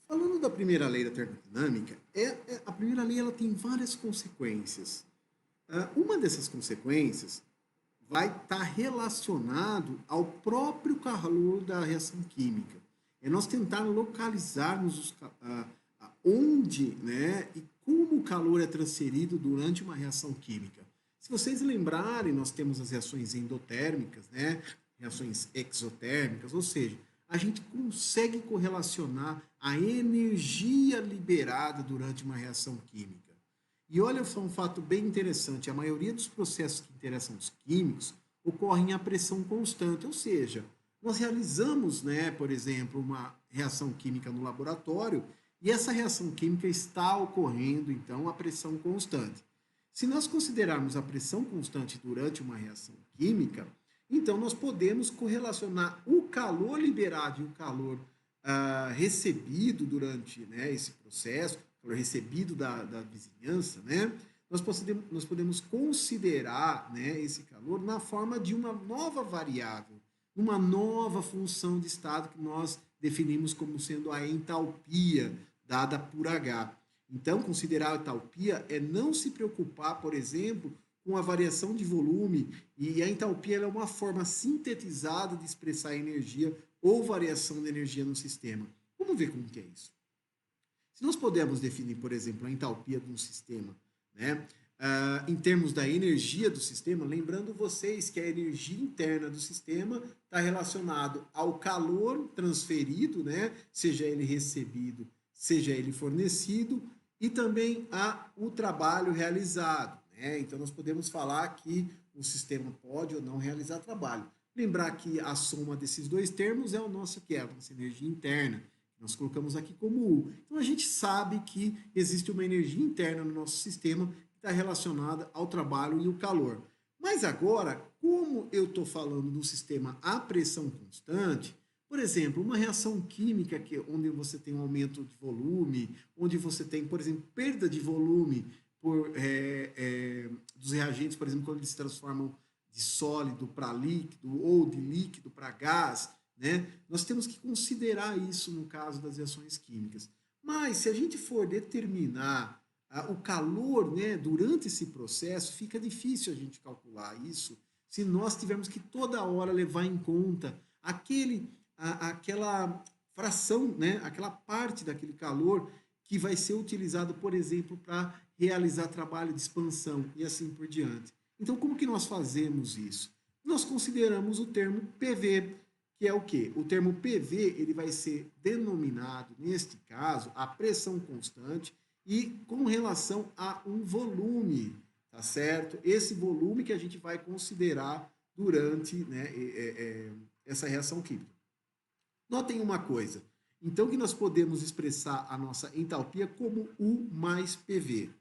Falando da primeira lei da termodinâmica, a primeira lei ela tem várias consequências. Uma dessas consequências vai estar relacionado ao próprio calor da reação química. É nós tentar localizarmos onde, né, e como o calor é transferido durante uma reação química. Se vocês lembrarem, nós temos as reações endotérmicas, né, reações exotérmicas, ou seja, a gente consegue correlacionar a energia liberada durante uma reação química. E olha só um fato bem interessante: a maioria dos processos que interessam os químicos ocorrem a pressão constante, ou seja, nós realizamos, né, por exemplo, uma reação química no laboratório e essa reação química está ocorrendo, então, a pressão constante. Se nós considerarmos a pressão constante durante uma reação química, então nós podemos correlacionar o calor liberado e o calor recebido durante, né, esse processo, calor recebido da vizinhança, né, nós podemos considerar, né, esse calor na forma de uma nova variável, uma nova função de estado que nós definimos como sendo a entalpia dada por H. Então, considerar a entalpia é não se preocupar, por exemplo, com a variação de volume, e a entalpia é uma forma sintetizada de expressar energia ou variação de energia no sistema. Vamos ver como que é isso. Se nós pudermos definir, por exemplo, a entalpia de um sistema, né, em termos da energia do sistema, lembrando vocês que a energia interna do sistema está relacionado ao calor transferido, né, seja ele recebido, seja ele fornecido, e também o trabalho realizado. Né? Então, nós podemos falar que o sistema pode ou não realizar trabalho. Lembrar que a soma desses dois termos é o nosso que é a nossa energia interna. Nós colocamos aqui como U. Então, a gente sabe que existe uma energia interna no nosso sistema que está relacionada ao trabalho e o calor. Mas agora, como eu estou falando de um sistema a pressão constante, por exemplo, uma reação química onde você tem um aumento de volume, onde você tem, por exemplo, perda de volume dos reagentes, por exemplo, quando eles se transformam de sólido para líquido ou de líquido para gás, né? Nós temos que considerar isso no caso das reações químicas. Mas se a gente for determinar o calor, né, durante esse processo, fica difícil a gente calcular isso se nós tivermos que toda hora levar em conta aquela fração, né, aquela parte daquele calor que vai ser utilizado, por exemplo, para realizar trabalho de expansão e assim por diante. Então, como que nós fazemos isso? Nós consideramos o termo PV, que é o quê? O termo PV ele vai ser denominado, neste caso, a pressão constante e com relação a um volume, tá certo? Esse volume que a gente vai considerar durante, né, essa reação química. Notem uma coisa, então que nós podemos expressar a nossa entalpia como U mais PV.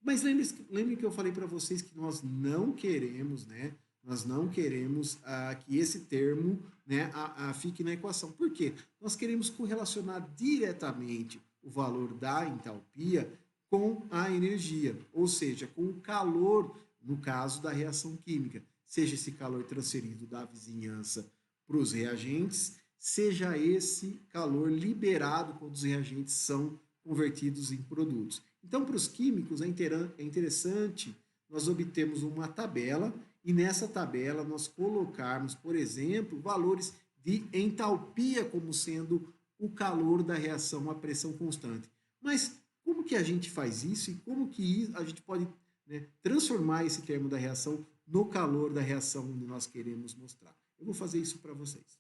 Mas lembre que eu falei para vocês que nós não queremos, né? Nós não queremos que esse termo, né, fique na equação. Por quê? Nós queremos correlacionar diretamente o valor da entalpia com a energia, ou seja, com o calor, no caso da reação química, seja esse calor transferido da vizinhança para os reagentes, seja esse calor liberado quando os reagentes são convertidos em produtos. Então, para os químicos, é interessante nós obtermos uma tabela e nessa tabela nós colocarmos, por exemplo, valores de entalpia como sendo o calor da reação à pressão constante. Mas como que a gente faz isso e como que a gente pode, né, transformar esse termo da reação no calor da reação onde nós queremos mostrar? Eu vou fazer isso para vocês.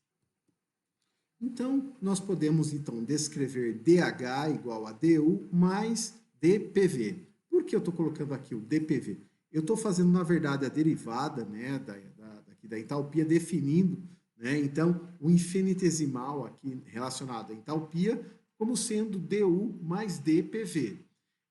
Então, nós podemos então descrever DH igual a DU mais DPV. Por que eu estou colocando aqui o DPV? Eu estou fazendo, na verdade, a derivada, né, da entalpia, definindo, né, então, o infinitesimal aqui relacionado à entalpia como sendo DU mais DPV.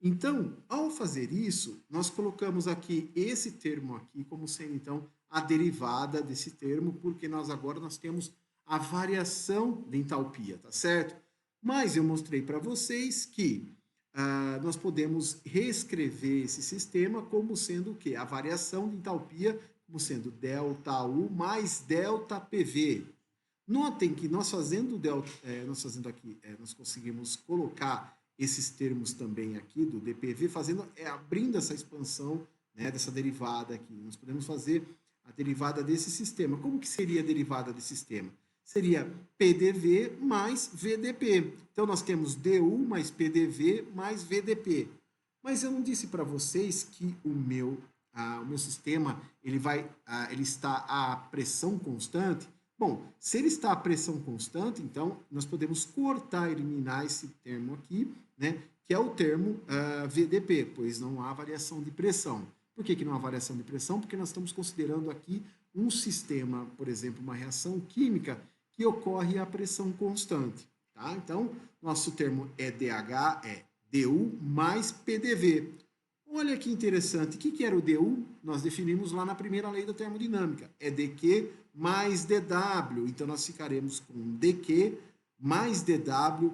Então, ao fazer isso, nós colocamos aqui esse termo aqui como sendo, então, a derivada desse termo, porque nós temos a variação de entalpia, tá certo? Mas eu mostrei para vocês que nós podemos reescrever esse sistema como sendo o quê? A variação de entalpia como sendo ΔU mais ΔPV. Notem que nós fazendo, nós fazendo aqui, nós conseguimos colocar esses termos também aqui do DPV, fazendo, abrindo essa expansão, né, dessa derivada aqui. Nós podemos fazer a derivada desse sistema. Como que seria a derivada desse sistema? Seria PDV mais VDP. Então, nós temos DU mais PDV mais VDP. Mas eu não disse para vocês que o meu sistema ele está a pressão constante? Bom, se ele está a pressão constante, então nós podemos cortar, eliminar esse termo aqui, né, que é o termo VDP, pois não há variação de pressão. Por que não há variação de pressão? Porque nós estamos considerando aqui um sistema, por exemplo, uma reação química que ocorre a pressão constante. Tá? Então, nosso termo é DH, é DU mais PDV. Olha que interessante. O que era o DU? Nós definimos lá na primeira lei da termodinâmica. É dQ mais dW. Então, nós ficaremos com dQ mais dW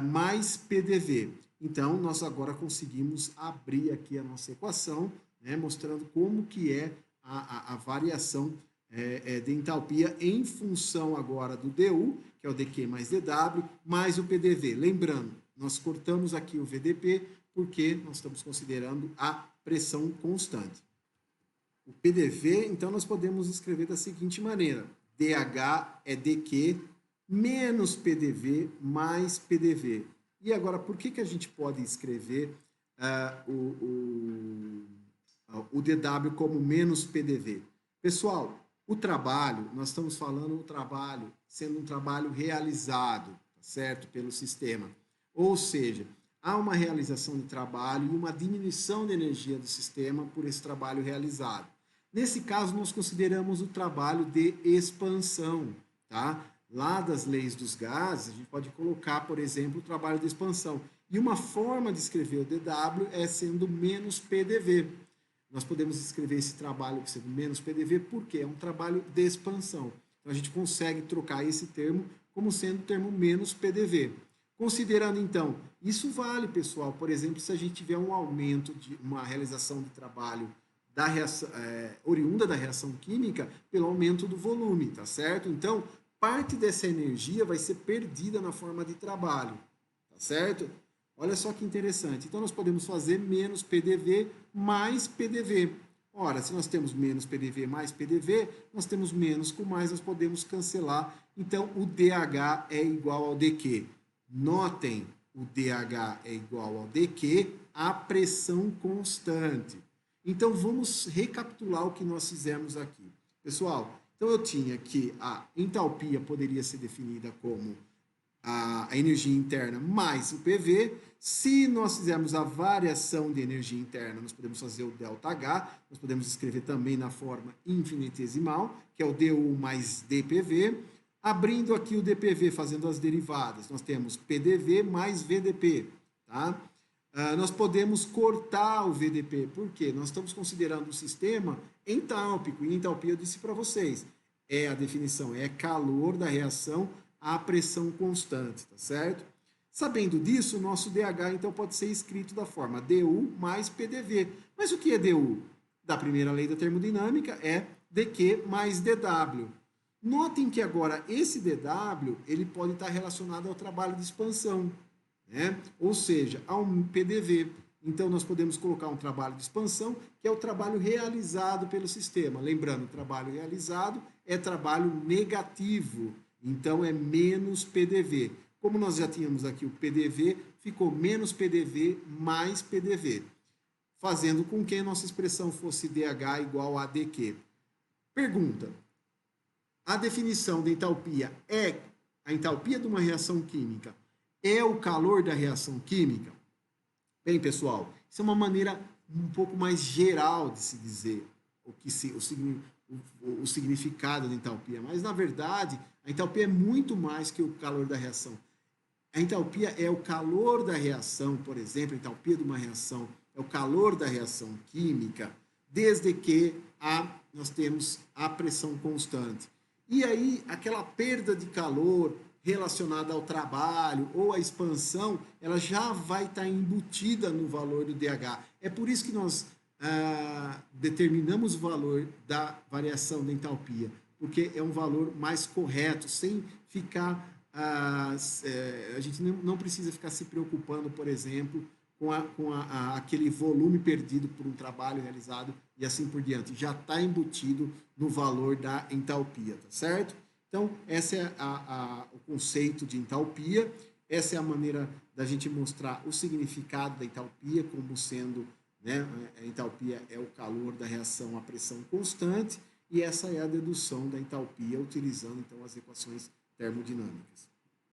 mais PDV. Então, nós agora conseguimos abrir aqui a nossa equação, né, mostrando como que é a variação de entalpia em função agora do DU, que é o dQ mais dW, mais o PDV. Lembrando, nós cortamos aqui o VDP porque nós estamos considerando a pressão constante. O PDV, então, nós podemos escrever da seguinte maneira. DH é dQ menos PDV mais PDV. E agora, por que a gente pode escrever o DW como menos PDV? Pessoal, o trabalho, nós estamos falando do trabalho sendo um trabalho realizado, tá certo? Pelo sistema. Ou seja, há uma realização de trabalho e uma diminuição de energia do sistema por esse trabalho realizado. Nesse caso, nós consideramos o trabalho de expansão, tá? Lá das leis dos gases, a gente pode colocar, por exemplo, o trabalho de expansão. E uma forma de escrever o DW é sendo menos PDV. Nós podemos escrever esse trabalho sendo menos PDV porque é um trabalho de expansão. Então, a gente consegue trocar esse termo como sendo o termo menos PDV. Considerando, então, isso vale, pessoal, por exemplo, se a gente tiver um aumento de uma realização de trabalho da reação, oriunda da reação química pelo aumento do volume, tá certo? Então, parte dessa energia vai ser perdida na forma de trabalho, tá certo? Olha só que interessante. Então, nós podemos fazer menos PDV mais PDV. Ora, se nós temos menos PDV mais PDV, nós temos menos com mais, nós podemos cancelar. Então, o DH é igual ao DQ. Notem, o DH é igual ao DQ, a pressão constante. Então, vamos recapitular o que nós fizemos aqui. Pessoal, então eu tinha que a entalpia poderia ser definida como a energia interna mais o PV. Se nós fizermos a variação de energia interna, nós podemos fazer o ΔH, nós podemos escrever também na forma infinitesimal, que é o DU mais DPV. Abrindo aqui o DPV, fazendo as derivadas, nós temos PDV mais VDP, tá? Nós podemos cortar o VDP, por quê? Nós estamos considerando o sistema entálpico, e entalpia eu disse para vocês, a definição é calor da reação à pressão constante, tá certo? Sabendo disso, o nosso DH então pode ser escrito da forma DU mais PDV. Mas o que é DU? Da primeira lei da termodinâmica é dQ mais dW. Notem que agora esse dW ele pode estar relacionado ao trabalho de expansão, né? Ou seja, a um PDV. Então, nós podemos colocar um trabalho de expansão, que é o trabalho realizado pelo sistema. Lembrando, o trabalho realizado é trabalho negativo, então é menos PDV. Como nós já tínhamos aqui o PDV, ficou menos PDV mais PDV, fazendo com que a nossa expressão fosse DH igual a dQ. Pergunta: a definição de entalpia é a entalpia de uma reação química é o calor da reação química? Bem, pessoal, isso é uma maneira um pouco mais geral de se dizer o significado da entalpia, mas, na verdade, a entalpia é muito mais que o calor da reação. A entalpia é o calor da reação, por exemplo, a entalpia de uma reação é o calor da reação química, desde que nós temos a pressão constante. E aí, aquela perda de calor relacionada ao trabalho ou à expansão, ela já vai estar embutida no valor do DH. É por isso que nós determinamos o valor da variação da entalpia, porque é um valor mais correto, sem ficar... a gente não precisa ficar se preocupando, por exemplo, com aquele volume perdido por um trabalho realizado e assim por diante. Já está embutido no valor da entalpia, tá certo? Então, esse é o conceito de entalpia, essa é a maneira da gente mostrar o significado da entalpia como sendo, né, a entalpia é o calor da reação à pressão constante, e essa é a dedução da entalpia utilizando então as equações termodinâmicas.